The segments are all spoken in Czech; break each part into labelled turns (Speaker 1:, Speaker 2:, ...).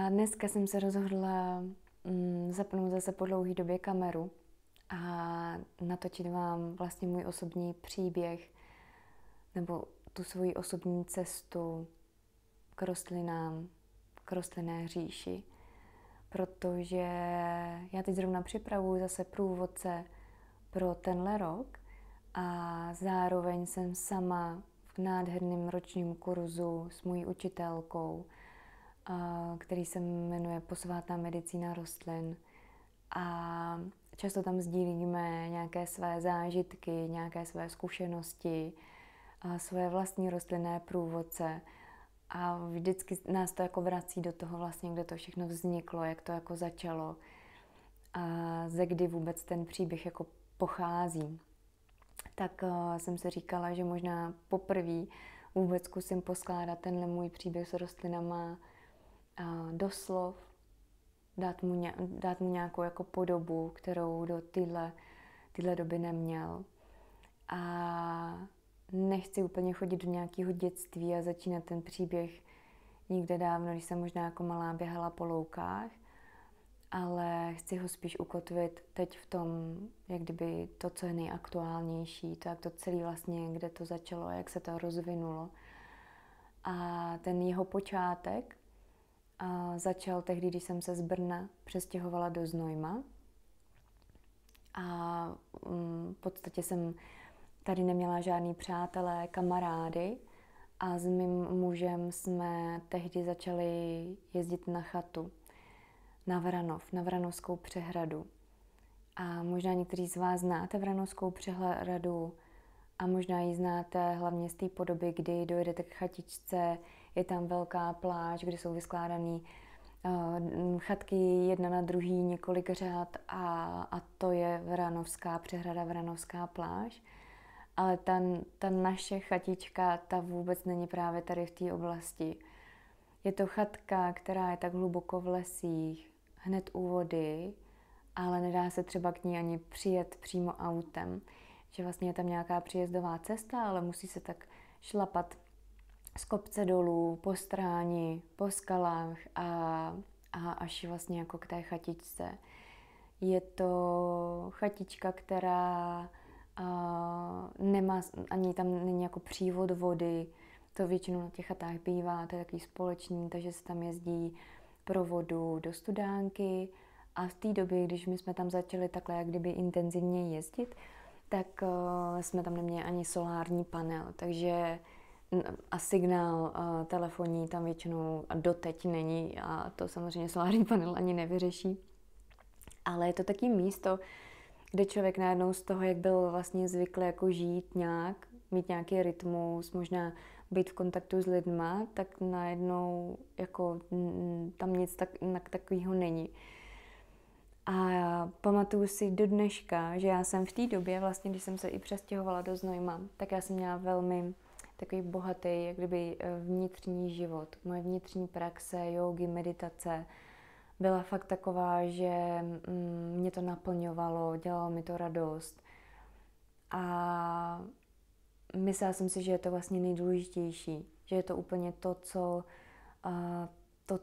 Speaker 1: dneska jsem se rozhodla zapnout zase po dlouhé době kameru a natočit vám vlastně můj osobní příběh nebo tu svoji osobní cestu k rostlinám, k rostlinné říši. Protože já teď zrovna připravuju zase průvodce pro tenhle rok a zároveň jsem sama v nádherném ročním kurzu s mojí učitelkou, který se jmenuje Posvátná medicína rostlin. A často tam sdílíme nějaké své zážitky, nějaké své zkušenosti, svoje vlastní rostlinné průvodce. A vždycky nás to jako vrací do toho vlastně, kde to všechno vzniklo, jak to jako začalo a ze kdy vůbec ten příběh jako pochází. Tak jsem si říkala, že možná poprvé vůbec zkusím poskládat tenhle můj příběh s rostlinama do slov, dát mu nějakou jako podobu, kterou do téhle doby neměl. A nechci úplně chodit do nějakého dětství a začínat ten příběh někde dávno, když jsem možná jako malá běhala po loukách, ale chci ho spíš ukotvit teď v tom, jak kdyby to, co je nejaktuálnější, to, jak to celé vlastně, kde to začalo, jak se to rozvinulo. A ten jeho počátek začal tehdy, když jsem se z Brna přestěhovala do Znojma. A v podstatě jsem tady neměla žádný přátelé, kamarády a s mým mužem jsme tehdy začali jezdit na chatu, na Vranov, na Vranovskou přehradu. A možná někteří z vás znáte Vranovskou přehradu a možná ji znáte hlavně z té podoby, kdy dojedete k chatičce, je tam velká pláž, kde jsou vyskládané chatky jedna na druhý, několik řad a to je Vranovská přehrada, Vranovská pláž. Ale ta naše chatička, ta vůbec není právě tady v té oblasti. Je to chatka, která je tak hluboko v lesích, hned u vody, ale nedá se třeba k ní ani přijet přímo autem. Že vlastně je tam nějaká příjezdová cesta, ale musí se tak šlapat z kopce dolů, po stráni, po skalách a až vlastně jako k té chatičce. Je to chatička, která nemá, ani tam není jako přívod vody, to většinou na těch chatách bývá, to je takový společný, takže se tam jezdí pro vodu do studánky a v té době, když my jsme tam začali takhle jak kdyby intenzivně jezdit, tak jsme tam neměli ani solární panel, takže a signál telefonní tam většinou doteď není a to samozřejmě solární panel ani nevyřeší. Ale je to taky místo, kde člověk najednou z toho, jak byl vlastně zvyklý jako žít nějak, mít nějaký rytmus, možná být v kontaktu s lidma, tak najednou jako tam nic takového není. A pamatuju si do dneška, že já jsem v té době, vlastně když jsem se i přestěhovala do Znojma, tak já jsem měla velmi takový bohatý, jak kdyby vnitřní život. Moje vnitřní praxe, jógy, meditace byla fakt taková, že mě to naplňovalo, dělalo mi to radost. A myslela jsem si, že je to vlastně nejdůležitější, že je to úplně to,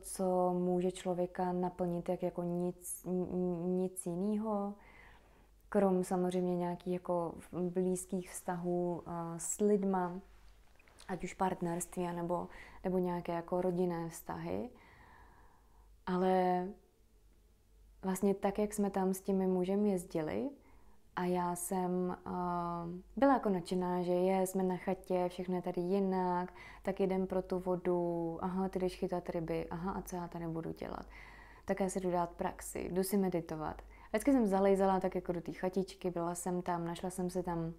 Speaker 1: co může člověka naplnit jak jako nic jiného, krom samozřejmě nějakých jako blízkých vztahů s lidma, ať už partnerství, nebo nějaké jako rodinné vztahy. Ale vlastně tak, jak jsme tam s tím mým mužem jezdili a já jsem byla jako nadšená, že jsme na chatě, všechno je tady jinak, tak jdem pro tu vodu, aha, ty jdeš chytat ryby, aha, a co já tady budu dělat? Tak já si jdu dát praxi, jdu si meditovat. Vždycky jsem zalejzala tak jako do té chatičky, byla jsem tam, našla jsem si tam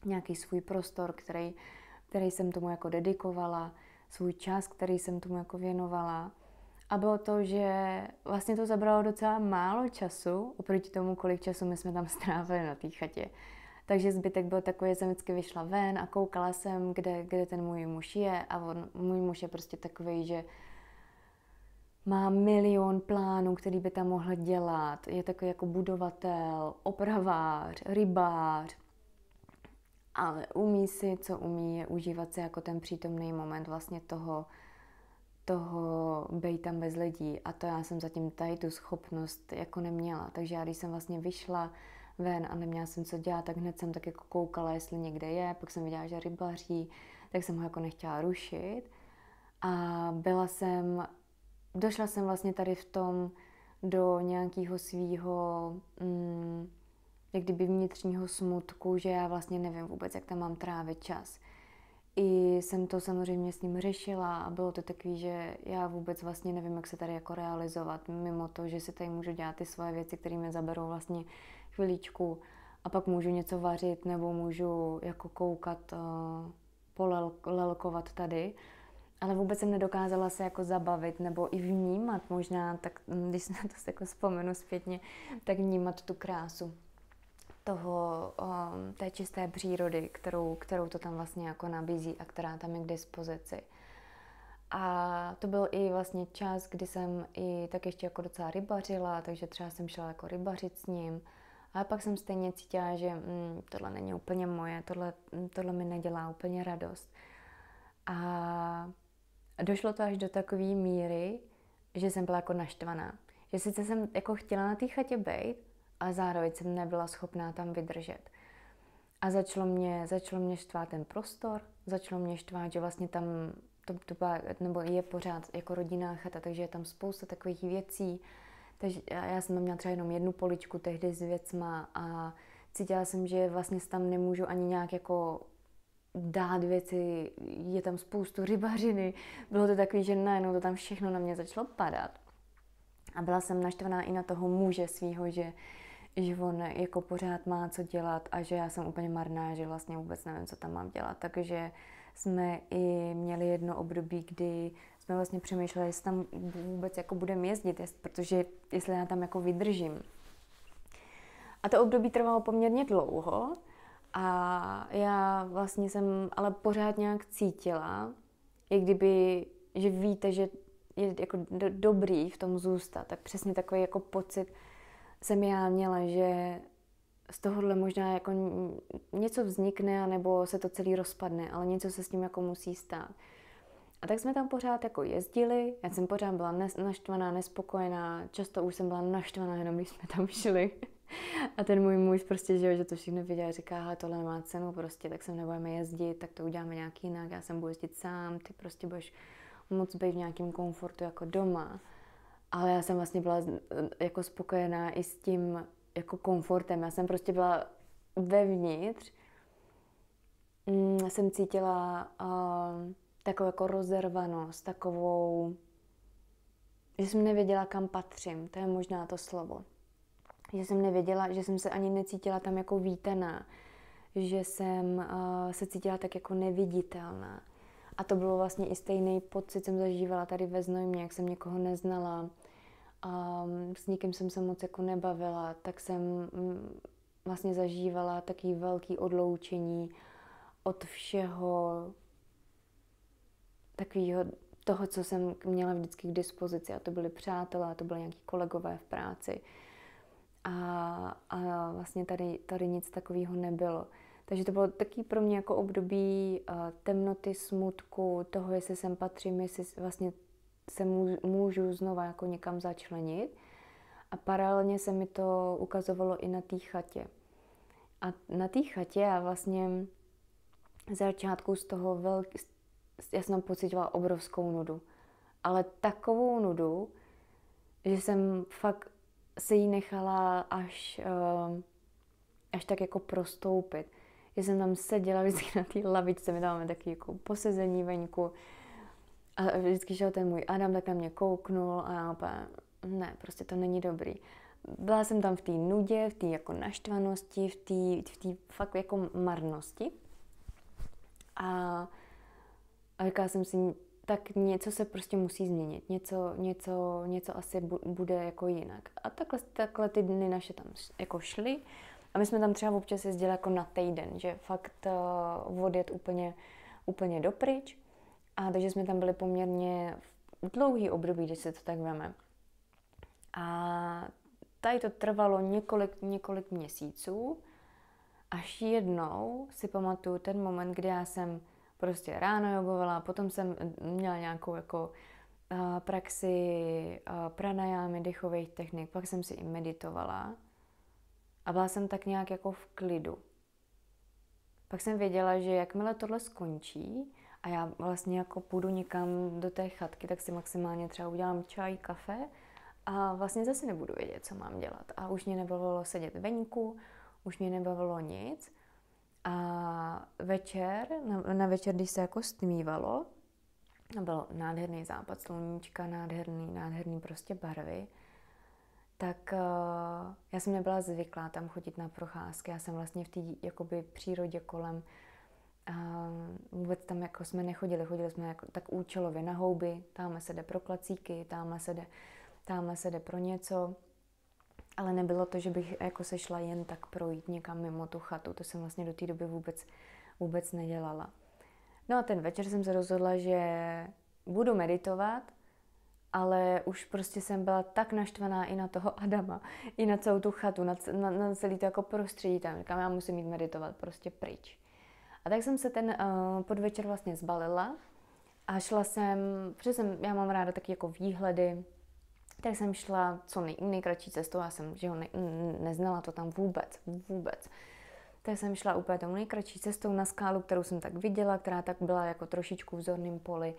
Speaker 1: nějaký svůj prostor, který jsem tomu jako dedikovala, svůj čas, který jsem tomu jako věnovala. A bylo to, že vlastně to zabralo docela málo času, oproti tomu, kolik času my jsme tam strávili na té chatě. Takže zbytek byl takový, že jsem vždycky vyšla ven a koukala jsem, kde ten můj muž je a můj muž je prostě takový, že má milion plánů, který by tam mohl dělat. Je takový jako budovatel, opravář, rybář, ale umí si, co umí, je užívat si jako ten přítomný moment vlastně toho, toho být tam bez lidí a to já jsem zatím tady tu schopnost jako neměla. Takže já když jsem vlastně vyšla ven a neměla jsem co dělat, tak hned jsem tak jako koukala, jestli někde je, pak jsem viděla, že rybaří, tak jsem ho jako nechtěla rušit. A došla jsem vlastně tady v tom do nějakého svýho, jak kdyby vnitřního smutku, že já vlastně nevím vůbec, jak tam mám trávit čas. I jsem to samozřejmě s ním řešila a bylo to takový, že já vůbec vlastně nevím, jak se tady jako realizovat, mimo to, že si tady můžu dělat ty svoje věci, které mi zaberou vlastně chviličku a pak můžu něco vařit nebo můžu jako koukat, polelkovat tady. Ale vůbec jsem nedokázala se jako zabavit nebo i vnímat možná, tak když se na to jako vzpomenu zpětně, tak vnímat tu krásu té čisté přírody, kterou to tam vlastně jako nabízí a která tam je k dispozici. A to byl i vlastně čas, kdy jsem i tak ještě jako docela rybařila, takže třeba jsem šla jako rybařit s ním. Ale pak jsem stejně cítila, že tohle není úplně moje, tohle mi nedělá úplně radost. A došlo to až do takové míry, že jsem byla jako naštvaná. Že sice jsem jako chtěla na té chatě být, a zároveň jsem nebyla schopná tam vydržet. A začalo mě štvát ten prostor, začalo mě štvát, že vlastně tam to byla, nebo je pořád jako rodinná chata, takže je tam spousta takových věcí. Takže já jsem tam měla třeba jenom jednu poličku tehdy s věcma a cítila jsem, že vlastně tam nemůžu ani nějak jako dát věci, je tam spoustu rybařiny. Bylo to takový, že najednou to tam všechno na mě začalo padat. A byla jsem naštvaná i na toho muže svýho, že on jako pořád má co dělat a že já jsem úplně marná, že vlastně vůbec nevím, co tam mám dělat. Takže jsme i měli jedno období, kdy jsme vlastně přemýšleli, jestli tam vůbec jako budeme jezdit, protože jestli já tam jako vydržím. A to období trvalo poměrně dlouho a já vlastně jsem ale pořád nějak cítila, i kdyby, že víte, že je jako dobrý v tom zůstat, tak přesně takový jako pocit jsem já měla, že z tohohle možná jako něco vznikne, nebo se to celý rozpadne, ale něco se s tím jako musí stát. A tak jsme tam pořád jako jezdili, já jsem pořád byla naštvaná, nespokojená, často už jsem byla naštvaná, jenom když jsme tam šli. A ten můj muž prostě, že to všechno viděl, říká, hele, tohle nemá cenu prostě, tak sem nebudeme jezdit, tak to uděláme nějak jinak, já sem budu jezdit sám, ty prostě budeš moc být v nějakém komfortu jako doma. Ale já jsem vlastně byla jako spokojená i s tím jako komfortem. Já jsem prostě byla vevnitř. Jsem cítila takovou jako rozervanost, takovou, že jsem nevěděla, kam patřím. To je možná to slovo. Že jsem nevěděla, že jsem se ani necítila tam jako vítaná. Že jsem se cítila tak jako neviditelná. A to bylo vlastně i stejný pocit, jsem zažívala tady ve Znojmě, jak jsem někoho neznala. A s nikým jsem se moc jako nebavila, tak jsem vlastně zažívala takový velký odloučení od všeho takového toho, co jsem měla vždycky k dispozici. A to byli přátelé, a to byli nějaký kolegové v práci. A vlastně tady nic takového nebylo. Takže to bylo taky pro mě jako období temnoty, smutku, toho, jestli sem patřím, jestli vlastně se můžu znova jako někam začlenit. A paralelně se mi to ukazovalo i na té chatě. A na té chatě já vlastně z začátku já jsem pocitovala obrovskou nudu. Ale takovou nudu, že jsem fakt se jí nechala až tak jako prostoupit. Že jsem tam seděla vždycky na té lavičce, my tam máme taky jako posezení venku. A vždycky šel ten můj Adam, tak na mě kouknul a já opět, ne, prostě to není dobrý. Byla jsem tam v té nudě, v té jako naštvanosti, v té fakt jako marnosti. A říkala jsem si, tak něco se prostě musí změnit, něco asi bude jako jinak. A takhle ty dny naše tam jako šly. A my jsme tam třeba občas jezdili jako na týden, že fakt odjet úplně dopryč. A takže jsme tam byli poměrně v dlouhý období, když se to tak veme. A tady to trvalo několik měsíců. Až jednou si pamatuju ten moment, kdy já jsem prostě ráno jogovala, potom jsem měla nějakou jako praxi pranajámy, dechových technik, pak jsem si i meditovala a byla jsem tak nějak jako v klidu. Pak jsem věděla, že jakmile tohle skončí a já vlastně jako půjdu někam do té chatky, tak si maximálně třeba udělám čaj, kafe a vlastně zase nebudu vědět, co mám dělat. A už mě nebavilo sedět venku, už mě nebavilo nic. A večer, na večer, když se jako stmívalo, byl nádherný západ sluníčka, nádherný prostě barvy, tak já jsem nebyla zvyklá tam chodit na procházky. Já jsem vlastně v té jakoby přírodě kolem vůbec tam jako jsme nechodili, chodili jsme jako tak účelově na houby, tamhle se jde pro klacíky, tamhle se jde pro něco, ale nebylo to, že bych jako se šla jen tak projít někam mimo tu chatu, to jsem vlastně do té doby vůbec nedělala. No a ten večer jsem se rozhodla, že budu meditovat, ale už prostě jsem byla tak naštvaná i na toho Adama, i na celou tu chatu, na celý to jako prostředí tam, říkám, já musím jít meditovat prostě pryč. A tak jsem se ten podvečer vlastně zbalila a šla jsem, protože já mám ráda taky jako výhledy, tak jsem šla co nejkratší cestou, já jsem že ho neznala to tam vůbec. Tak jsem šla úplně tou nejkratší cestou na skálu, kterou jsem tak viděla, která tak byla jako trošičku v zorném poli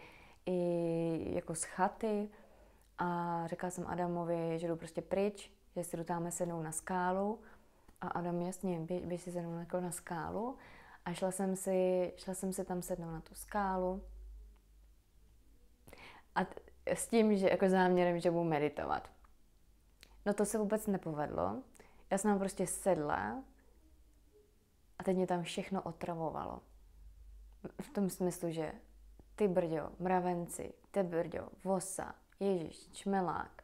Speaker 1: i jako z chaty. A řekla jsem Adamovi, že jdu prostě pryč, že si jdu tam sednout na skálu. A Adam, jasně, běž si sednout jako na skálu. A šla jsem si tam sednout na tu skálu. A s tím, že jako záměrem, že budu meditovat. No to se vůbec nepovedlo. Já jsem tam prostě sedla a teď mě tam všechno otravovalo. V tom smyslu, že ty brďo, mravenci, ty brďo, vosa, ježiš, čmelák.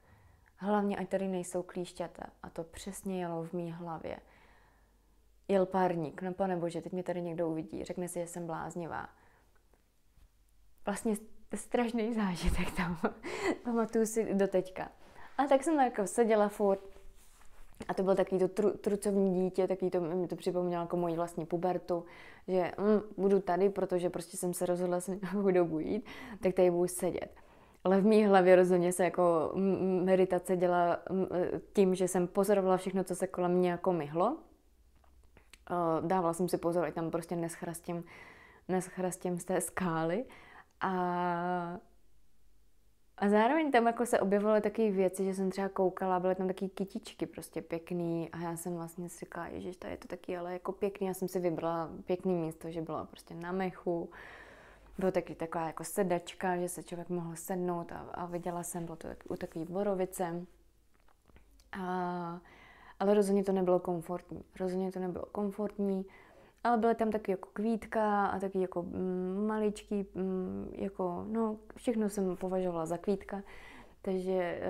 Speaker 1: Hlavně, ať tady nejsou klíšťata. A to přesně jelo v mý hlavě. Jel párník, no panebože, teď mě tady někdo uvidí, řekne si, že jsem bláznivá. Vlastně strašný zážitek tam. Pamatuju si do teďka. A tak jsem jako seděla furt. A to bylo takový to trucovní dítě, takový to, mi to připomnělo jako moji vlastní pubertu, že budu tady, protože prostě jsem se rozhodla se nějakou dobu jít, tak tady budu sedět. Ale v mý hlavě rozhodně se jako meditace dělá tím, že jsem pozorovala všechno, co se kolem mě jako myhlo. Dávala jsem si pozor, ať tam prostě neschrastím z té skály. A zároveň tam jako se objevovaly takové věci, že jsem třeba koukala, byly tam taky kytičky prostě pěkný a já jsem vlastně si říkala, ježiš, tady je to taky ale jako pěkný. Já jsem si vybrala pěkný místo, že bylo prostě na mechu. Bylo taky taková jako sedačka, že se člověk mohl sednout a viděla jsem, bylo to u takové borovice. Ale rozhodně to nebylo komfortní. Ale byly tam taky jako kvítka a taky jako maličký, jako, no, všechno jsem považovala za kvítka, takže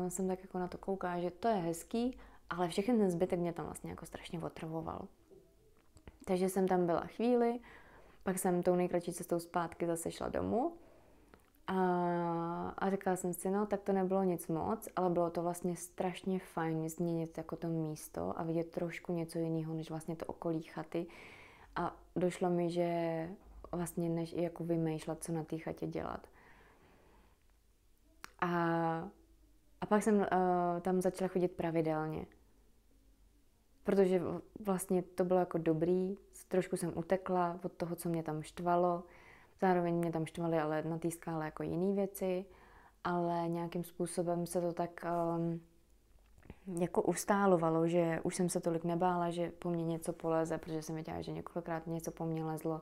Speaker 1: jsem tak jako na to koukala, že to je hezký, ale všechny ten zbytek mě tam vlastně jako strašně otrvoval. Takže jsem tam byla chvíli, pak jsem tou nejkratší cestou zpátky zase šla domů a říkala jsem si, no, tak to nebylo nic moc, ale bylo to vlastně strašně fajn změnit jako to místo a vidět trošku něco jiného, než vlastně to okolí chaty. A došlo mi, že vlastně než i jako vymýšlet, co na té chatě dělat. A pak jsem tam začala chodit pravidelně. Protože vlastně to bylo jako dobrý, trošku jsem utekla od toho, co mě tam štvalo. Zároveň mě tam štvaly ale na té skále jako jiné věci, ale nějakým způsobem se to tak jako ustálovalo, že už jsem se tolik nebála, že po mně něco poleze, protože jsem věděla, že několikrát něco po mně lezlo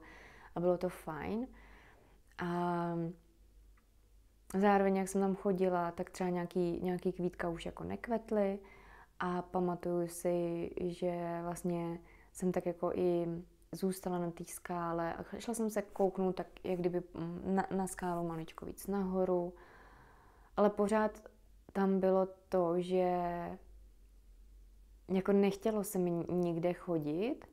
Speaker 1: a bylo to fajn. A zároveň, jak jsem tam chodila, tak třeba nějaký kvítka už jako nekvetly a pamatuju si, že vlastně jsem tak jako i zůstala na té skále a šla jsem se kouknout tak, jak kdyby na skálu maličko víc nahoru, ale pořád tam bylo to, že jako nechtělo se mi nikde chodit,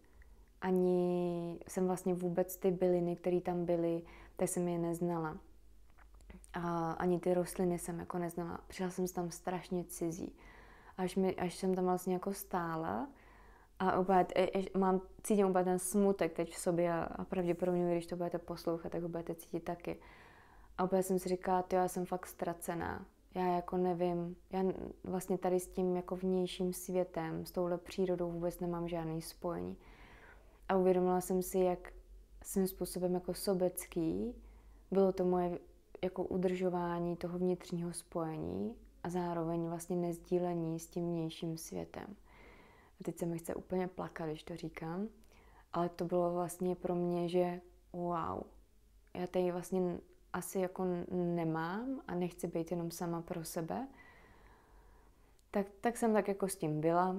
Speaker 1: ani jsem vlastně vůbec ty byliny, které tam byly, tak jsem je neznala. A ani ty rostliny jsem jako neznala. Přišla jsem se tam strašně cizí. Až jsem tam vlastně jako stála a cítím úplně ten smutek teď v sobě a pravděpodobně, když to budete poslouchat, tak ho budete cítit taky. A úplně jsem si říkala, já jsem fakt ztracená. Já jako nevím, já vlastně tady s tím jako vnějším světem, s touhle přírodou vůbec nemám žádný spojení. A uvědomila jsem si, jak svým způsobem jako sobecký bylo to moje jako udržování toho vnitřního spojení a zároveň vlastně nezdílení s tím vnějším světem. A teď se mi chce úplně plakat, když to říkám, ale to bylo vlastně pro mě, že wow, já tady vlastně asi jako nemám a nechci být jenom sama pro sebe. Tak jsem tak jako s tím byla.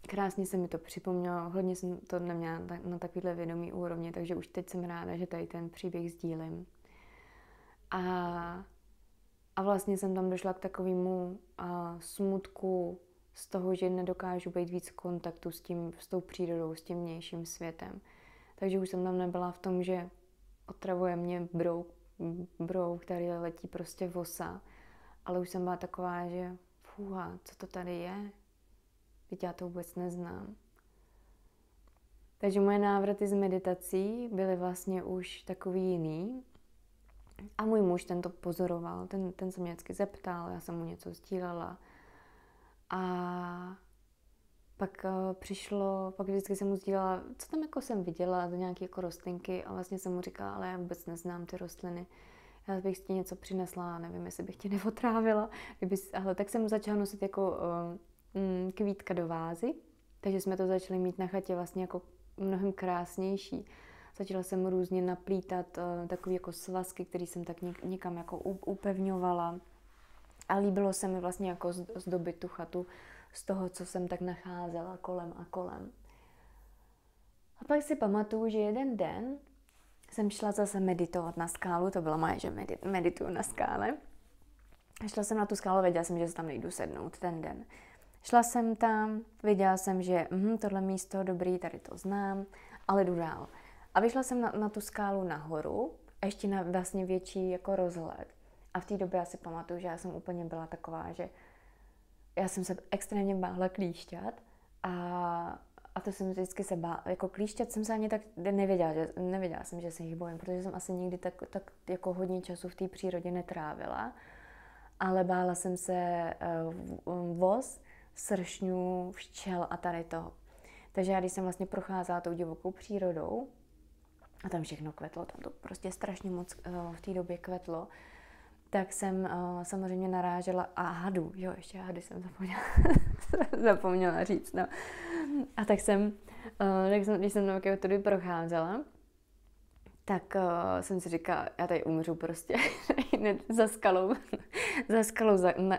Speaker 1: Krásně se mi to připomnělo, hodně jsem to neměla na takovýhle vědomý úrovni, takže už teď jsem ráda, že tady ten příběh sdílím. A vlastně jsem tam došla k takovému smutku z toho, že nedokážu být víc v kontaktu s tou přírodou, s tím vnějším světem. Takže už jsem tam nebyla v tom, že otravuje mě brouk, který letí prostě vosa. Ale už jsem byla taková, že fúha, co to tady je? Teď já to vůbec neznám. Takže moje návraty z meditací byly vlastně už takový jiný. A můj muž ten to pozoroval, ten se mě vždycky zeptal, já jsem mu něco sdílela. A pak pak vždycky jsem mu sdílela, co tam jako jsem viděla za nějaké jako rostlinky a vlastně jsem mu říkala, ale já vůbec neznám ty rostliny. Já bych ti něco přinesla, nevím, jestli bych tě neotrávila. Ale tak jsem mu začala nosit jako kvítka do vázy, takže jsme to začali mít na chatě vlastně jako mnohem krásnější. Začala jsem různě naplítat takové jako svazky, které jsem tak někam jako upevňovala. A líbilo se mi vlastně jako zdobit tu chatu z toho, co jsem tak nacházela kolem a kolem. A pak si pamatuju, že jeden den jsem šla zase meditovat na skálu, to byla moje, že medituju na skále. A šla jsem na tu skálu, věděla jsem, že se tam nejdu sednout ten den. Šla jsem tam, věděla jsem, že tohle místo dobrý, tady to znám, ale jdu dál. A vyšla jsem na tu skálu nahoru, a ještě na vlastně větší jako rozhled. A v té době já si pamatuju, že já jsem úplně byla taková, že já jsem se extrémně bála klíšťat a to jsem vždycky se bála, jako klíšťat jsem se ani tak nevěděla jsem, že se jich bojím, protože jsem asi nikdy tak jako hodně času v té přírodě netrávila, ale bála jsem se vos, sršňů, včel a tady toho. Takže já když jsem vlastně procházela tou divokou přírodou, a tam všechno kvetlo, tam to prostě strašně moc v té době kvetlo, tak jsem samozřejmě narážela hadu, ještě hady jsem zapomněla říct, no. A tak jsem, když jsem tam tudy procházela, tak jsem si říkala, já tady umřu prostě za skalou,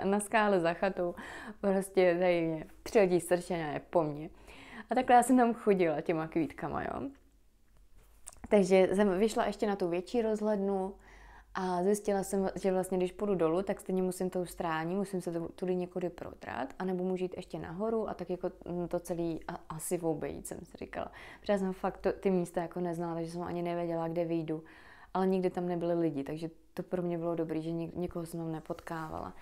Speaker 1: na skále za chatou, prostě tady mě přihodí sršeň a je po mně. A takhle já jsem tam chodila těma kvítkama, jo. Takže jsem vyšla ještě na tu větší rozhlednu a zjistila jsem, že vlastně když půjdu dolů, tak stejně musím tou strání, musím se tudy někudy protrat, anebo můžu jít ještě nahoru a tak jako to celý asi obejít, jsem si říkala. Protože já jsem fakt ty místa jako neznala, takže jsem ani nevěděla, kde vyjdu. Ale nikdy tam nebyli lidi, takže to pro mě bylo dobrý, že někoho jsem tam nepotkávala.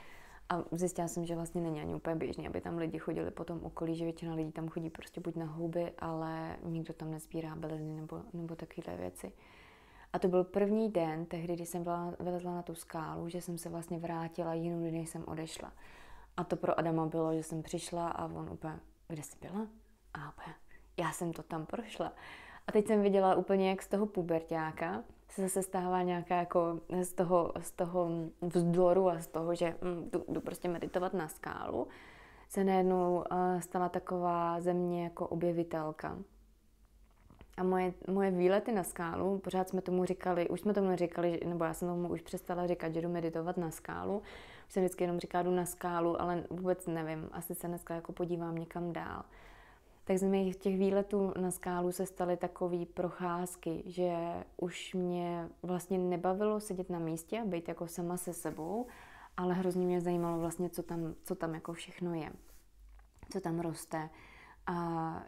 Speaker 1: A zjistila jsem, že vlastně není ani úplně běžný, aby tam lidi chodili po tom okolí, že většina lidí tam chodí prostě buď na houby, ale nikdo tam nezbírá byliny nebo takovéhle věci. A to byl první den, tehdy, když jsem vylezla na tu skálu, že jsem se vlastně vrátila jinou, než jsem odešla. A to pro Adama bylo, že jsem přišla a on úplně, kde jsi byla? A úplně, já jsem to tam prošla. A teď jsem viděla úplně, jak z toho puberťáka se zase stává nějaká jako z toho vzdoru a z toho, že jdu prostě meditovat na skálu, se najednou stala taková ze mě jako objevitelka. A moje výlety na skálu, pořád jsme tomu říkali, nebo já jsem tomu už přestala říkat, že jdu meditovat na skálu. Už jsem vždycky jenom říkala, jdu na skálu, ale vůbec nevím, asi se dneska jako podívám někam dál. Tak z mých těch výletů na skálu se staly takové procházky, že už mě vlastně nebavilo sedět na místě a být jako sama se sebou, ale hrozně mě zajímalo vlastně, co tam jako všechno je, co tam roste a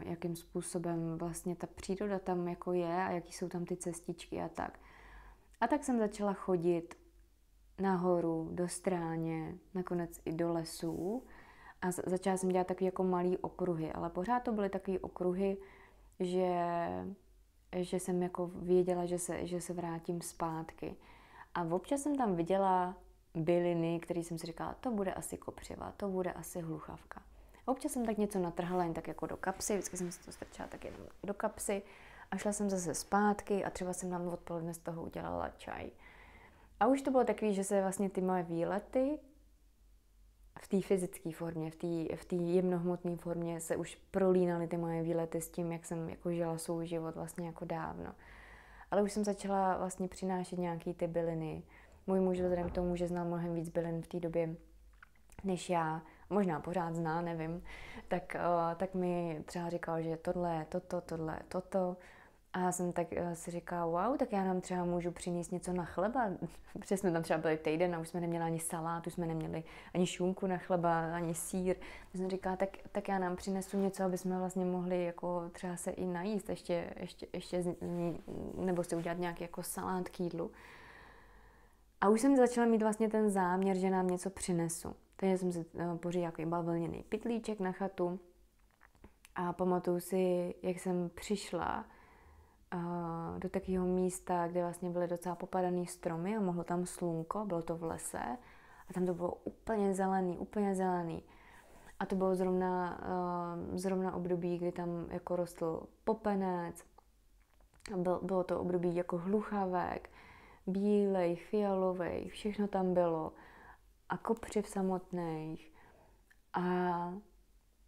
Speaker 1: jakým způsobem vlastně ta příroda tam jako je a jaký jsou tam ty cestičky a tak. A tak jsem začala chodit nahoru, do stráně, nakonec i do lesů. A začala jsem dělat takové jako malý okruhy, ale pořád to byly takové okruhy, že že jsem jako věděla, že se vrátím zpátky. A občas jsem tam viděla byliny, které jsem si říkala, to bude asi kopřiva, to bude asi hluchavka. A občas jsem tak něco natrhala jen tak jako do kapsy, vždycky jsem si to strčala tak jenom do kapsy a šla jsem zase zpátky a třeba jsem nám odpoledne z toho udělala čaj. A už to bylo takový, že se vlastně ty moje výlety v té fyzické formě, v té jemnohmotné formě se už prolínaly ty moje výlety s tím, jak jsem jako žila svůj život vlastně jako dávno. Ale už jsem začala vlastně přinášet nějaký ty byliny. Můj muž vzhledem k tomu, že znal mnohem víc bylin v té době než já, možná pořád zná, nevím, tak mi třeba říkal, že tohle, toto. A já jsem tak si říkala, wow, tak já nám třeba můžu přinést něco na chleba. Protože jsme tam třeba byli týden a už jsme neměli ani salát, už jsme neměli ani šunku na chleba, ani sýr. Já jsem říkala, tak já nám přinesu něco, aby jsme vlastně mohli jako třeba se i najíst ještě nebo si udělat nějaký jako salát k jídlu. A už jsem začala mít vlastně ten záměr, že nám něco přinesu. Takže jsem si pořídila jako bavlněný pytlíček na chatu a pamatuju si, jak jsem přišla do takového místa, kde vlastně byly docela popadaný stromy a mohlo tam slunko, bylo to v lese a tam to bylo úplně zelený. A to bylo zrovna období, kdy tam jako rostl popenec, bylo to období jako hluchavek, bílej, fialovej, všechno tam bylo a kopřiv samotných a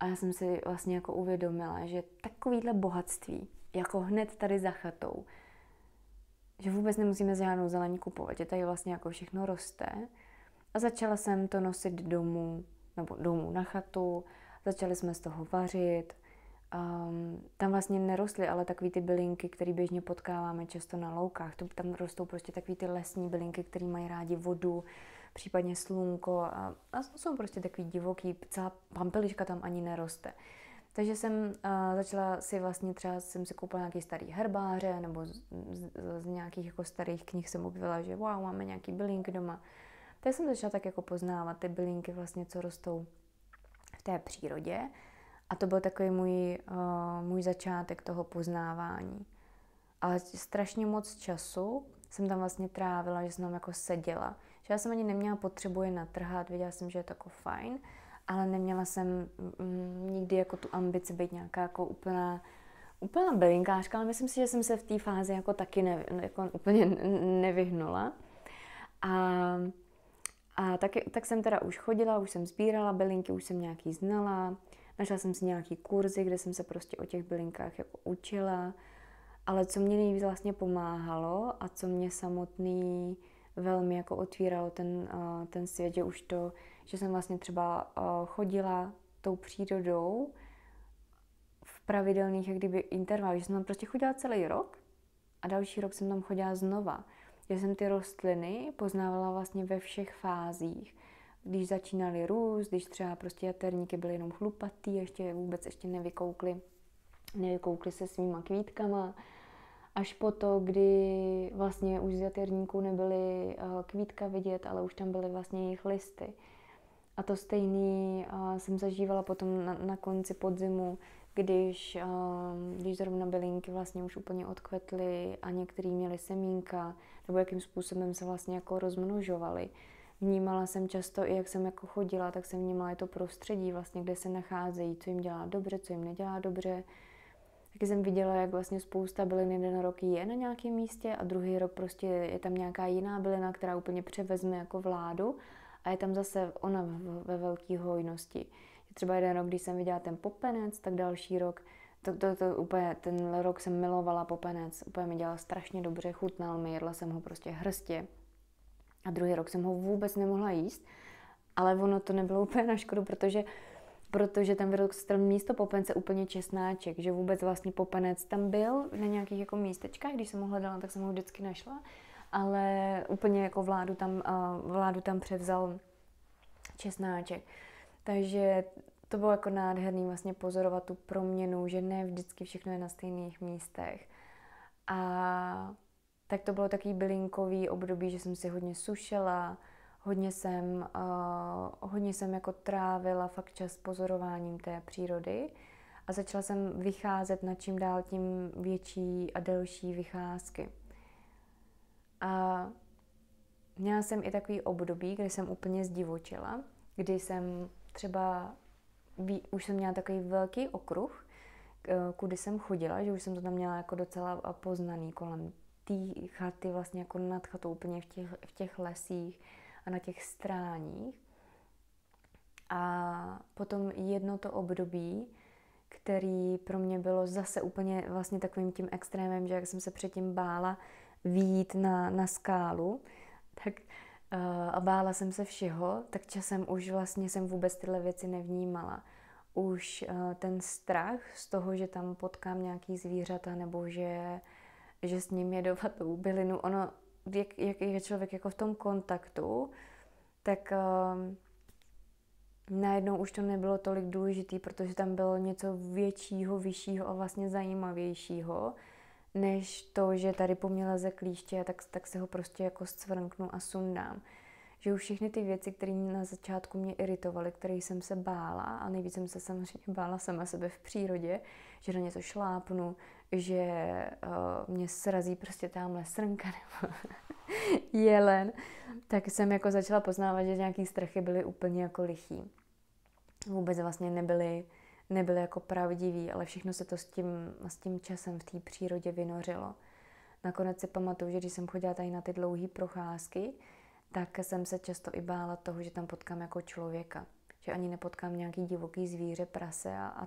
Speaker 1: já jsem si vlastně jako uvědomila, že takovýhle bohatství jako hned tady za chatou, že vůbec nemusíme žádnou zelení kupovat, že tady vlastně jako všechno roste. A začala jsem to nosit domů na chatu, začali jsme z toho vařit. Tam vlastně nerostly ale takový ty bylinky, které běžně potkáváme často na loukách. Tam rostou prostě takový ty lesní bylinky, které mají rádi vodu, případně slunko a jsou prostě takový divoký, celá pampeliška tam ani neroste. Takže jsem začala si vlastně třeba jsem si koupila nějaký starý herbáře nebo z nějakých jako starých knih jsem objevila, že wow, máme nějaký bylinky doma. Tak jsem začala tak jako poznávat ty bylinky vlastně, co rostou v té přírodě. A to byl takový můj začátek toho poznávání. Ale strašně moc času jsem tam vlastně trávila, že jsem tam jako seděla. Že já jsem ani neměla potřebu je natrhat, věděla jsem, že je to jako fajn, ale neměla jsem nikdy jako tu ambici být nějaká jako úplná bylinkářka, ale myslím si, že jsem se v té fázi jako taky jako úplně nevyhnula. A tak jsem teda už chodila, už jsem sbírala bylinky, už jsem nějaký znala, našla jsem si nějaký kurzy, kde jsem se prostě o těch bylinkách jako učila, ale co mě nejvíc vlastně pomáhalo a co mě samotný velmi jako otvíralo ten svět, že už to, že jsem vlastně třeba chodila tou přírodou v pravidelných jak kdyby intervalech, že jsem tam prostě chodila celý rok a další rok jsem tam chodila znova. Že jsem ty rostliny poznávala vlastně ve všech fázích. Když začínaly růst, když třeba prostě jaterníky byly jenom chlupatý, ještě nevykoukly se svýma kvítkama, až po to, kdy vlastně už z jaterníků nebyly kvítka vidět, ale už tam byly vlastně jejich listy. A to stejný jsem zažívala potom na konci podzimu, když zrovna bylinky vlastně už úplně odkvetly a některý měly semínka, nebo jakým způsobem se vlastně jako rozmnožovaly. Vnímala jsem často, i jak jsem jako chodila, tak jsem vnímala i to prostředí, vlastně, kde se nacházejí, co jim dělá dobře, co jim nedělá dobře. Taky jsem viděla, jak vlastně spousta bylin jeden rok je na nějakém místě a druhý rok prostě je tam nějaká jiná bylina, která úplně převezme jako vládu a je tam zase ona ve velké hojnosti. Třeba jeden rok, když jsem viděla ten popenec, tak další rok, úplně ten rok jsem milovala popenec, úplně mi dělal strašně dobře, chutnal mi, jedla jsem ho prostě hrstě. A druhý rok jsem ho vůbec nemohla jíst, ale ono to nebylo úplně na škodu, protože tam vyrostl místo popence úplně česnáček, že vůbec vlastně popenec tam byl na nějakých jako místečkách, když jsem ho hledala, tak jsem ho vždycky našla, ale úplně jako vládu tam převzal česnáček. Takže to bylo jako nádherný vlastně pozorovat tu proměnu, že ne vždycky všechno je na stejných místech. A tak to bylo takový bylinkový období, že jsem si hodně sušila, hodně jsem jako trávila fakt čas pozorováním té přírody a začala jsem vycházet na čím dál tím větší a delší vycházky. A měla jsem i takový období, kdy jsem úplně zdivočila, kdy jsem třeba, už jsem měla takový velký okruh, kudy jsem chodila, že už jsem to tam měla jako docela poznaný kolem té chaty, vlastně jako nad chatou, úplně v těch lesích a na těch stráních. A potom jedno to období, který pro mě bylo zase úplně vlastně takovým tím extrémem, že jak jsem se předtím bála vyjít na skálu, tak a bála jsem se všeho, tak časem už vlastně jsem vůbec tyhle věci nevnímala. Už ten strach z toho, že tam potkám nějaký zvířata nebo že s ním jedovatou bylinu, ono, jak je člověk jako v tom kontaktu, tak najednou už to nebylo tolik důležitý, protože tam bylo něco většího, vyššího a vlastně zajímavějšího, než to, že tady po mně leze klíště, tak se ho prostě jako scvrnknu a sundám. Že už všechny ty věci, které na začátku mě iritovaly, které jsem se bála, a nejvíc jsem se samozřejmě bála sama sebe v přírodě, že na něco šlápnu, že mě srazí prostě tamhle srnka nebo jelen, tak jsem jako začala poznávat, že nějaký strachy byly úplně jako lichý. Vůbec vlastně nebyly jako pravdivý, ale všechno se to s tím časem v té přírodě vynořilo. Nakonec si pamatuju, že když jsem chodila tady na ty dlouhé procházky, tak jsem se často i bála toho, že tam potkám jako člověka. Že ani nepotkám nějaký divoký zvíře, prase a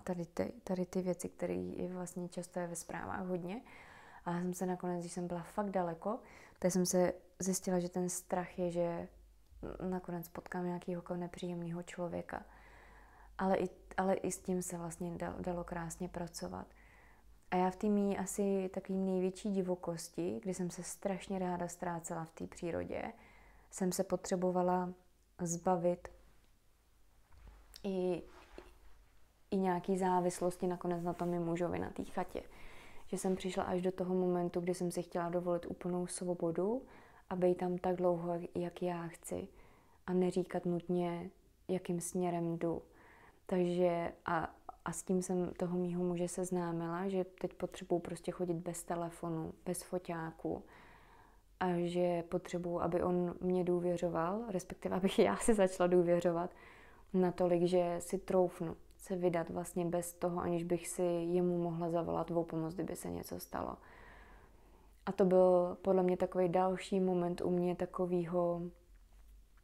Speaker 1: tady ty věci, které vlastně často je ve zprávách hodně. A já jsem se nakonec, když jsem byla fakt daleko, tak jsem se zjistila, že ten strach je, že nakonec potkám nějakého nepříjemného člověka. Ale i s tím se vlastně dalo krásně pracovat. A já v té mý asi takový největší divokosti, kdy jsem se strašně ráda ztrácela v té přírodě, jsem se potřebovala zbavit i nějaký závislosti nakonec na tom mým mužovi, na té chatě. Že jsem přišla až do toho momentu, kdy jsem si chtěla dovolit úplnou svobodu a být tam tak dlouho, jak já chci. A neříkat nutně, jakým směrem jdu. Takže a s tím jsem toho mýho muže seznámila, že teď potřebuji prostě chodit bez telefonu, bez foťáku a že potřebuji, aby on mě důvěřoval, respektive abych já si začala důvěřovat natolik, že si troufnu se vydat vlastně bez toho, aniž bych si jemu mohla zavolat o pomoc, kdyby se něco stalo. A to byl podle mě takový další moment u mě takového,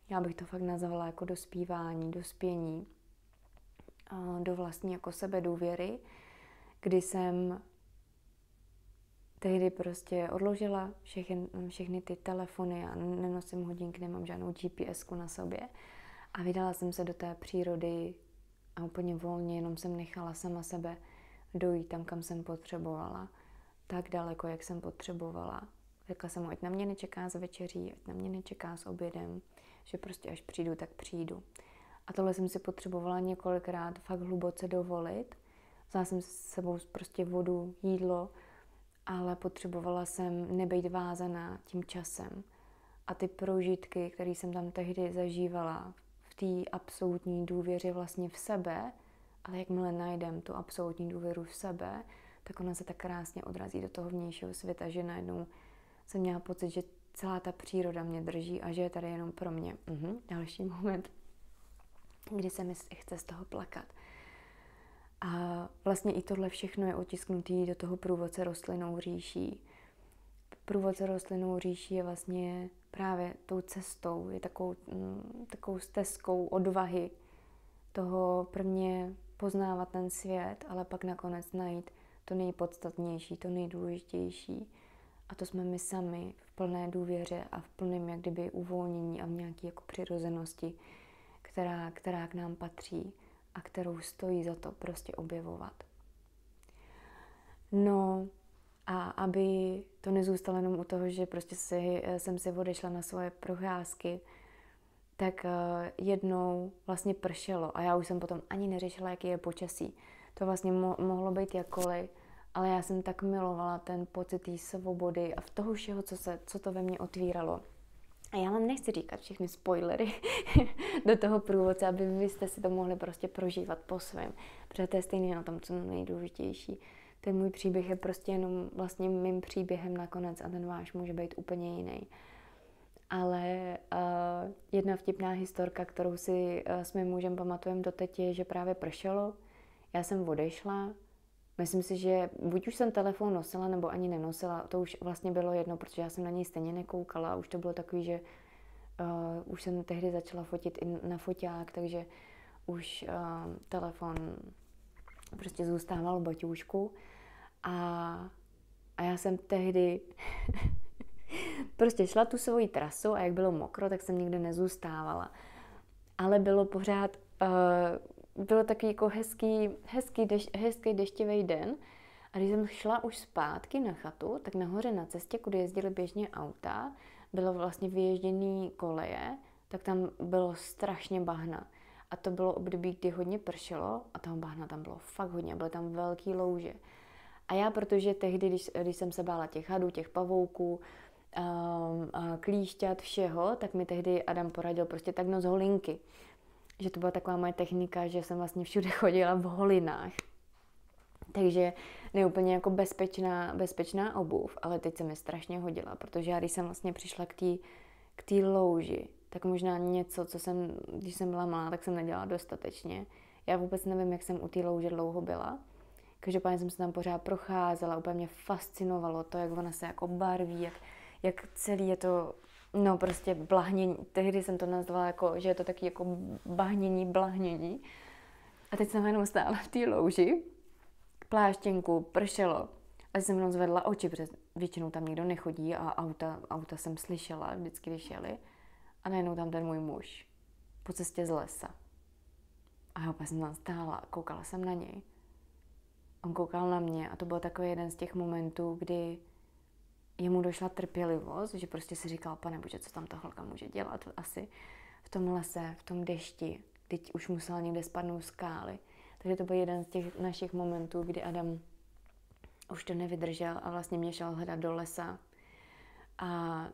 Speaker 1: já bych to fakt nazvala jako dospívání, dospění, do vlastní jako sebedůvěry, kdy jsem tehdy prostě odložila všechny ty telefony a nenosím hodinky, nemám žádnou GPSku na sobě a vydala jsem se do té přírody a úplně volně, jenom jsem nechala sama sebe dojít tam, kam jsem potřebovala, tak daleko, jak jsem potřebovala. Řekla jsem mu, ať na mě nečeká s večeří, ať na mě nečeká s obědem, že prostě až přijdu, tak přijdu. A tohle jsem si potřebovala několikrát fakt hluboce dovolit. Vzala jsem s sebou prostě vodu, jídlo, ale potřebovala jsem nebejt vázaná tím časem. A ty prožitky, které jsem tam tehdy zažívala v té absolutní důvěře vlastně v sebe, ale jakmile najdem tu absolutní důvěru v sebe, tak ona se tak krásně odrazí do toho vnějšího světa, že najednou jsem měla pocit, že celá ta příroda mě drží a že je tady jenom pro mě. Další moment, kdy se mi chce z toho plakat. A vlastně i tohle všechno je otisknutý do toho průvodce rostlinnou říší. Průvodce rostlinnou říší je vlastně právě tou cestou, je takovou stezkou odvahy toho prvně poznávat ten svět, ale pak nakonec najít to nejpodstatnější, to nejdůležitější. A to jsme my sami v plné důvěře a v plném jak kdyby uvolnění a v nějaké jako přirozenosti, která k nám patří a kterou stojí za to prostě objevovat. No a aby to nezůstalo jenom u toho, že prostě jsem si odešla na svoje procházky, tak jednou vlastně pršelo a já už jsem potom ani neřešila, jaký je počasí. To vlastně mohlo být jakkoliv, ale já jsem tak milovala ten pocit té svobody a v toho všeho, co to ve mně otvíralo. A já vám nechci říkat všechny spoilery do toho průvodce, aby vy jste si to mohli prostě prožívat po svém. Protože to je stejně na tom, co je nejdůležitější. Ten můj příběh je prostě jenom vlastně mým příběhem nakonec a ten váš může být úplně jiný. Ale jedna vtipná historka, kterou si s mým mužem pamatujeme doteď, je, že právě pršelo. Já jsem odešla. Myslím si, že buď už jsem telefon nosila, nebo ani nenosila. To už vlastně bylo jedno, protože já jsem na něj stejně nekoukala. Už to bylo takový, že už jsem tehdy začala fotit i na foťák, takže už telefon prostě zůstával v baťůžku. A já jsem tehdy prostě šla tu svoji trasu a jak bylo mokro, tak jsem nikde nezůstávala. Ale bylo pořád, bylo takový jako hezký deštivý den. A když jsem šla už zpátky na chatu, tak nahoře na cestě, kudy jezdily běžně auta, bylo vlastně vyježděný koleje, tak tam bylo strašně bahna. A to bylo období, kdy hodně pršelo a toho bahna tam bylo fakt hodně, byly tam velký louže. A já, protože tehdy, když jsem se bála těch hadů, těch pavouků, klíšťat, všeho, tak mi tehdy Adam poradil prostě tak noc holinky. Že to byla taková moje technika, že jsem vlastně všude chodila v holinách. Takže neúplně jako bezpečná obuv, ale teď se mi strašně hodila, protože já když jsem vlastně přišla k té louži, tak možná něco, co jsem, když jsem byla malá, tak jsem nedělala dostatečně. Já vůbec nevím, jak jsem u té louže dlouho byla. Každopádně jsem se tam pořád procházela, úplně mě fascinovalo to, jak ona se jako barví, jak celý je to, no prostě blahnění. Tehdy jsem to nazvala jako, že je to taky jako blahnění. A teď jsem jenom stála v té louži, pláštěnku, pršelo. A jsem jenom zvedla oči, protože většinou tam nikdo nechodí a auta jsem slyšela vždycky, když jeli. A najednou tam ten můj muž po cestě z lesa. A já opět jsem tam stála a koukala jsem na něj. On koukal na mě a to byl takový jeden z těch momentů, kdy jemu došla trpělivost, že prostě si říkal, pane bože, co tam ta holka může dělat asi v tom lese, v tom dešti, teď už musela někde spadnout skály. Takže to byl jeden z těch našich momentů, kdy Adam už to nevydržel a vlastně mě šel hledat do lesa. A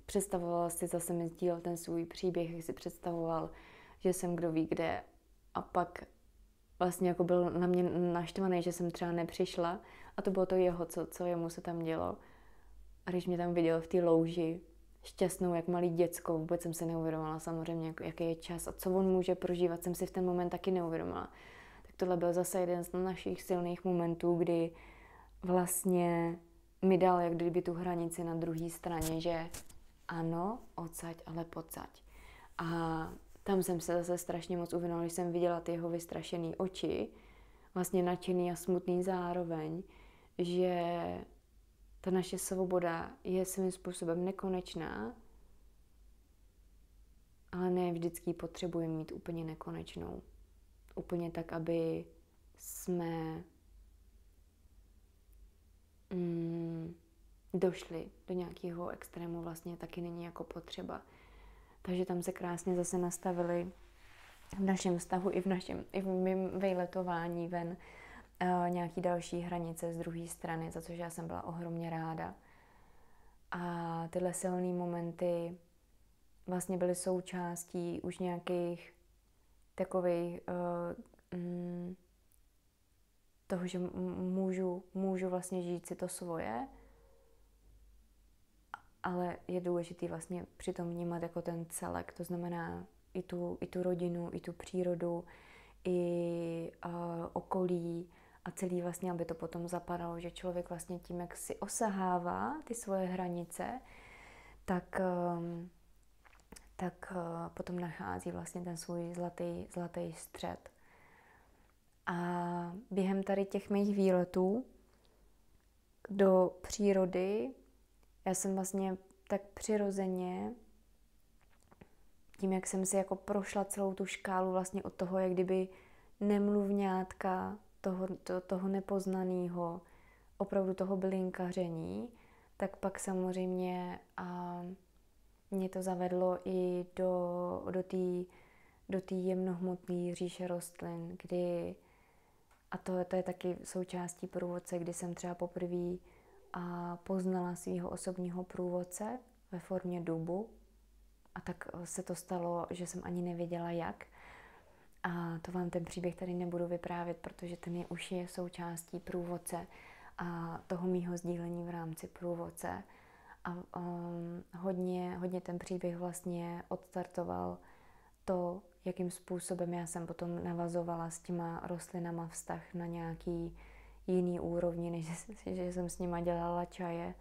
Speaker 1: představoval si, zase mi sdílel ten svůj příběh, jak si představoval, že jsem kdo ví kde. A pak vlastně jako byl na mě naštvaný, že jsem třeba nepřišla. A to bylo to jeho, co jemu se tam dělo. A když mě tam viděl v té louži, šťastnou, jak malý děcko, vůbec jsem se neuvědomila samozřejmě, jaký je čas a co on může prožívat, jsem si v ten moment taky neuvědomila. Tak tohle byl zase jeden z našich silných momentů, kdy vlastně mi dal jak kdyby tu hranici na druhé straně, že ano, odsaď, ale pocať. A tam jsem se zase strašně moc uvědomila, když jsem viděla ty jeho vystrašený oči, vlastně nadšený a smutný zároveň, že ta naše svoboda je svým způsobem nekonečná, ale ne vždycky potřebujeme mít úplně nekonečnou. Úplně tak, aby jsme došli do nějakého extrému, vlastně taky není jako potřeba. Takže tam se krásně zase nastavili v našem vztahu i v mém vejletování ven nějaký další hranice z druhé strany, za což já jsem byla ohromně ráda. A tyhle silné momenty vlastně byly součástí už nějakých takových toho, že můžu vlastně žít si to svoje, ale je důležitý vlastně přitom vnímat jako ten celek, to znamená i tu rodinu, i tu přírodu, i okolí a celý vlastně, aby to potom zapadalo, že člověk vlastně tím, jak si osahává ty svoje hranice, tak potom nachází vlastně ten svůj zlatý střed. A během tady těch mých výletů do přírody já jsem vlastně tak přirozeně, tím, jak jsem si jako prošla celou tu škálu vlastně od toho, jak kdyby nemluvňátka, toho nepoznaného, opravdu toho bylinkaření, tak pak samozřejmě mě to zavedlo i do té jemnohmotné říše rostlin, kdy, a to je taky součástí průvodce, kdy jsem třeba poprvé poznala svého osobního průvodce, ve formě dubu. A tak se to stalo, že jsem ani nevěděla jak. A to vám ten příběh tady nebudu vyprávět, protože ten je už je součástí průvodce a toho mýho sdílení v rámci průvodce. A hodně ten příběh vlastně odstartoval to, jakým způsobem já jsem potom navazovala s těma rostlinama vztah na nějaký jiný úrovni, než že jsem s nima dělala čaje,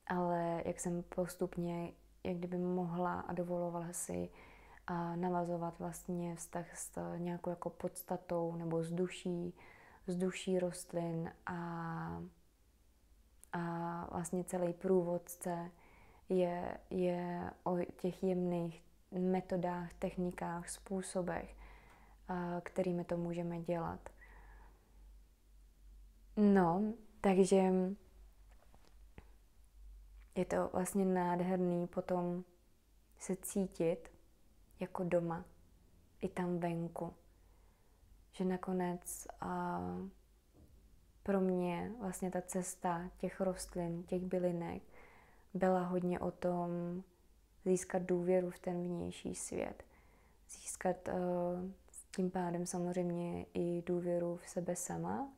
Speaker 1: ale jak jsem postupně, jak kdyby mohla a dovolovala si a navazovat vlastně vztah s nějakou jako podstatou nebo s duší rostlin a vlastně celý průvodce je o těch jemných metodách, technikách, způsobech, kterými to můžeme dělat. No, takže je to vlastně nádherný potom se cítit jako doma, i tam venku. Že nakonec pro mě vlastně ta cesta těch rostlin, těch bylinek byla hodně o tom získat důvěru v ten vnější svět. Získat tím pádem samozřejmě i důvěru v sebe sama,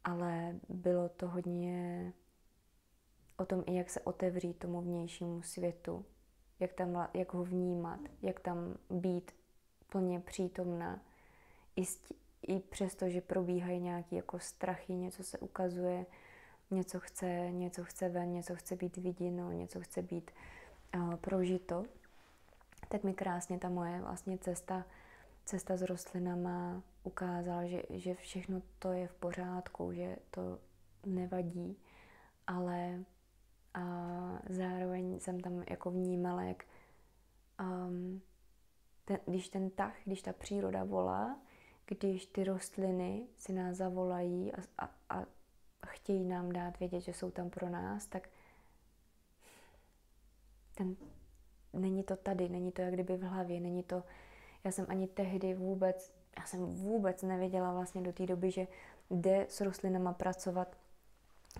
Speaker 1: ale bylo to hodně o tom i jak se otevřít tomu vnějšímu světu, jak ho vnímat, jak tam být plně přítomná. I přesto, že probíhají nějaké jako strachy, něco se ukazuje, něco chce ven, něco chce být viděno, něco chce být prožito, tak mi krásně ta moje vlastně cesta s rostlinama ukázala, že všechno to je v pořádku, že to nevadí, ale zároveň jsem tam jako vnímala, jak když ta příroda volá, když ty rostliny si nás zavolají a chtějí nám dát vědět, že jsou tam pro nás, tak není to tady, není to jak kdyby v hlavě, není to, já jsem ani tehdy vůbec nevěděla vlastně do té doby, že jde s rostlinama pracovat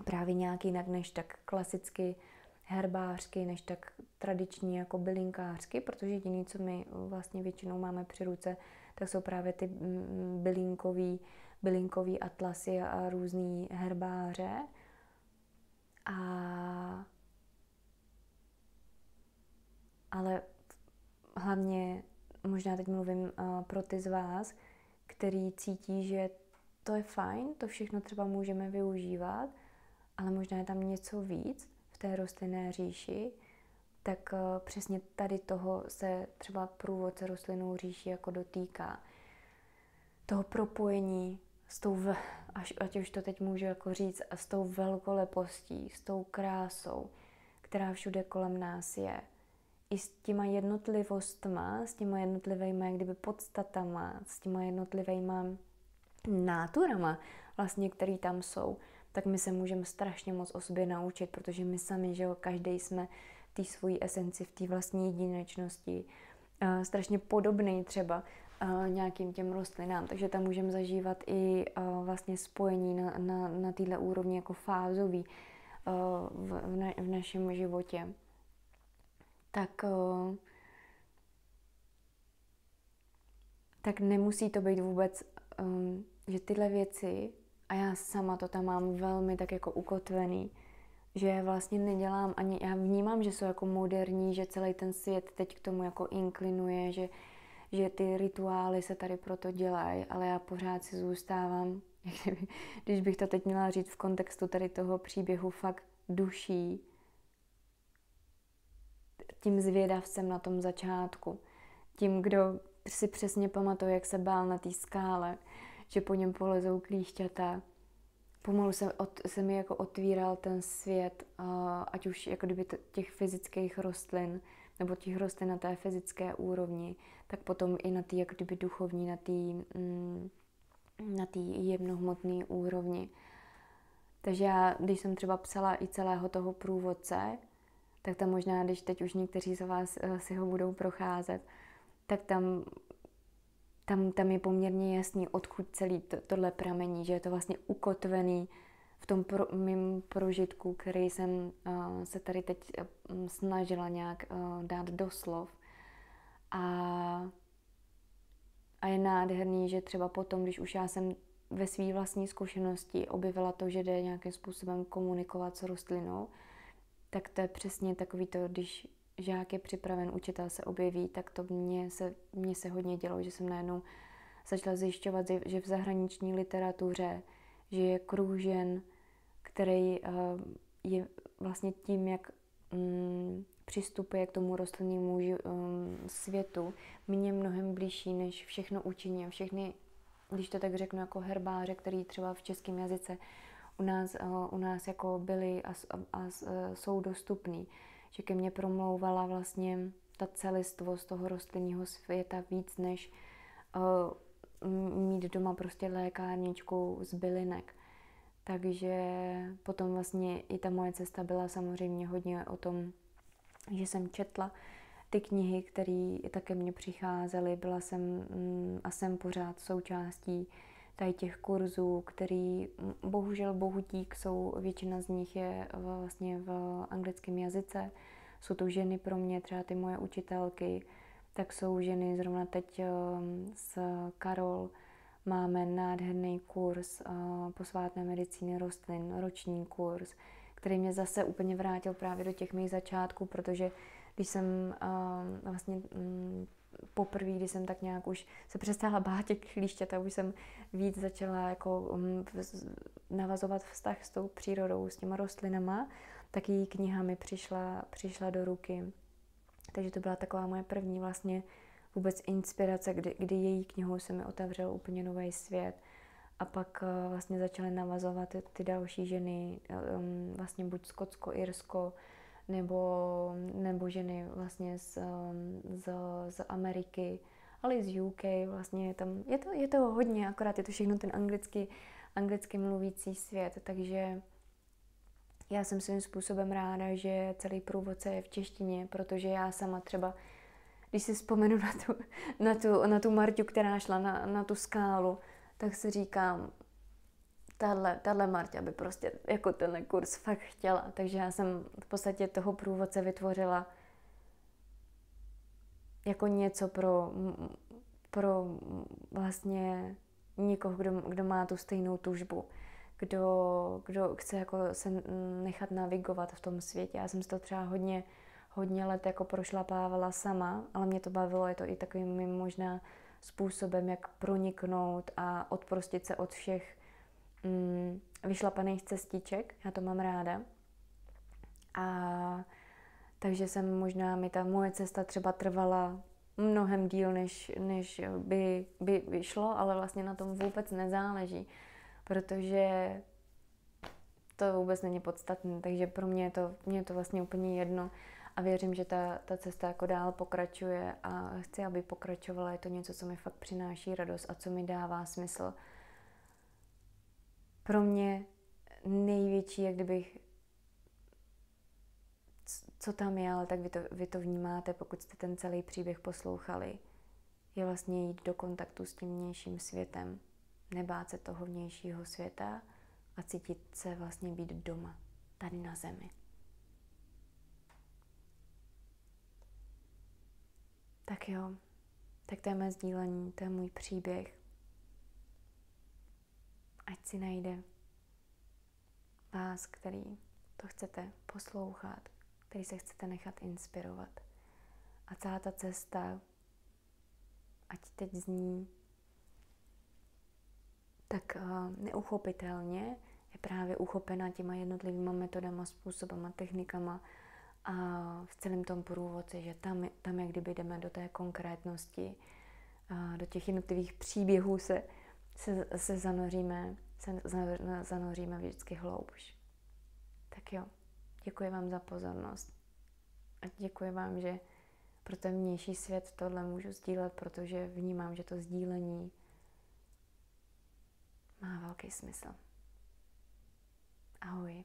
Speaker 1: právě nějak jinak, než tak klasicky herbářsky, než tak tradiční jako bylinkářsky, protože jediné, co my vlastně většinou máme při ruce, tak jsou právě ty bylinkový atlasy a různý herbáře. Ale hlavně, možná teď mluvím pro ty z vás, který cítí, že to je fajn, to všechno třeba můžeme využívat, ale možná je tam něco víc v té rostlinné říši, tak přesně tady toho se třeba průvodce rostlinnou říši jako dotýká. Toho propojení s tou, ať už to teď můžu jako říct, s tou velkolepostí, s tou krásou, která všude kolem nás je. I s těma jednotlivostma, s těma jednotlivejma jak kdyby podstatama, s těma jednotlivejma náturama, vlastně, který tam jsou, tak my se můžeme strašně moc o sobě naučit, protože my sami, že jo, každý jsme v té svojí esenci, v té vlastní jedinečnosti, strašně podobný třeba nějakým těm rostlinám, takže tam můžeme zažívat i vlastně spojení na této úrovni jako fázový v našem životě. Tak nemusí to být vůbec, že tyhle věci, a já sama to tam mám velmi tak jako ukotvený, že vlastně nedělám ani, já vnímám, že jsou jako moderní, že celý ten svět teď k tomu jako inklinuje, že ty rituály se tady proto dělají, ale já pořád si zůstávám, když bych to teď měla říct v kontextu tady toho příběhu fakt duší, tím zvědavcem na tom začátku, tím, kdo si přesně pamatuje, jak se bál na té skále, že po něm polezou klíšťata. Pomalu se mi jako otvíral ten svět, ať už jako kdyby těch fyzických rostlin, nebo těch rostlin na té fyzické úrovni, tak potom i na té jako kdyby duchovní, na té jemnohmotné úrovni. Takže já, když jsem třeba psala i celého toho průvodce, tak tam možná, když teď už někteří z vás si ho budou procházet, tak tam je poměrně jasný, odkud celý tohle pramení, že je to vlastně ukotvený v tom mým prožitku, který jsem se tady teď snažila nějak dát do slov. A je nádherný, že třeba potom, když už já jsem ve své vlastní zkušenosti objevila to, že jde nějakým způsobem komunikovat s rostlinou, tak to je přesně takový to, když žák je připraven, učitel se objeví, tak to mně se hodně dělo, že jsem najednou začala zjišťovat, že v zahraniční literatuře, že je kruh žen, který je vlastně tím, jak přistupuje k tomu rostlinnému světu, mě mnohem blížší než všechno učení a všechny, když to tak řeknu, jako herbáře, který třeba v českém jazyce u nás jako byly a jsou dostupný. Že ke mně promlouvala vlastně ta celistvost toho rostlinného světa víc než mít doma prostě lékárničku z bylinek. Takže potom vlastně i ta moje cesta byla samozřejmě hodně o tom, že jsem četla ty knihy, které také mně přicházely. Byla jsem a jsem pořád součástí tady těch kurzů, který bohužel bohutík jsou, většina z nich je vlastně v anglickém jazyce. Jsou to ženy pro mě, třeba ty moje učitelky, tak jsou ženy, zrovna teď s Karol máme nádherný kurz posvátné medicíny rostlin, roční kurz, který mě zase úplně vrátil právě do těch mých začátků, protože když jsem vlastně poprvé, když jsem tak nějak už se přestala bát těch klíšťat a už jsem víc začala jako navazovat vztah s tou přírodou, s těma rostlinama, tak její kniha mi přišla do ruky. Takže to byla taková moje první vlastně vůbec inspirace, kdy její knihou se mi otevřel úplně nový svět. A pak vlastně začaly navazovat ty další ženy, vlastně buď Skotsko, Irsko, nebo ženy vlastně z Ameriky, ale i z UK, vlastně je to hodně, akorát je to všechno ten anglicky mluvící svět, takže já jsem svým způsobem ráda, že celý průvodce je v češtině, protože já sama třeba, když si vzpomenu na tu Marťu, která šla na tu skálu, tak si říkám, tahle Marťa by prostě jako tenhle kurz fakt chtěla. Takže já jsem v podstatě toho průvodce vytvořila jako něco pro vlastně někoho, kdo má tu stejnou tužbu. Kdo chce jako se nechat navigovat v tom světě. Já jsem si to třeba hodně let jako prošlapávala sama, ale mě to bavilo, je to i takovým možná způsobem, jak proniknout a odprostit se od všech vyšlapaných cestiček. Já to mám ráda. A takže mi ta moje cesta třeba trvala mnohem díl, než by vyšlo, ale vlastně na tom vůbec nezáleží, protože to vůbec není podstatné, takže pro mě je to vlastně úplně jedno a věřím, že ta cesta jako dál pokračuje a chci, aby pokračovala. Je to něco, co mi fakt přináší radost a co mi dává smysl. Pro mě největší, jak kdybych, co tam je, ale tak vy to vnímáte, pokud jste ten celý příběh poslouchali, je vlastně jít do kontaktu s tím vnějším světem, nebát se toho vnějšího světa a cítit se vlastně být doma, tady na zemi. Tak jo, tak to je mé sdílení, to je můj příběh. Ať si najde vás, který to chcete poslouchat, který se chcete nechat inspirovat. A celá ta cesta, ať teď zní tak neuchopitelně, je právě uchopená těma jednotlivýma metodama, způsobama, technikama a v celém tom průvodci, že tam jak kdyby jdeme do té konkrétnosti, do těch jednotlivých příběhů se zanoříme vždycky hloubš. Tak jo, děkuji vám za pozornost a děkuji vám, že pro ten vnější svět tohle můžu sdílet, protože vnímám, že to sdílení má velký smysl. Ahoj.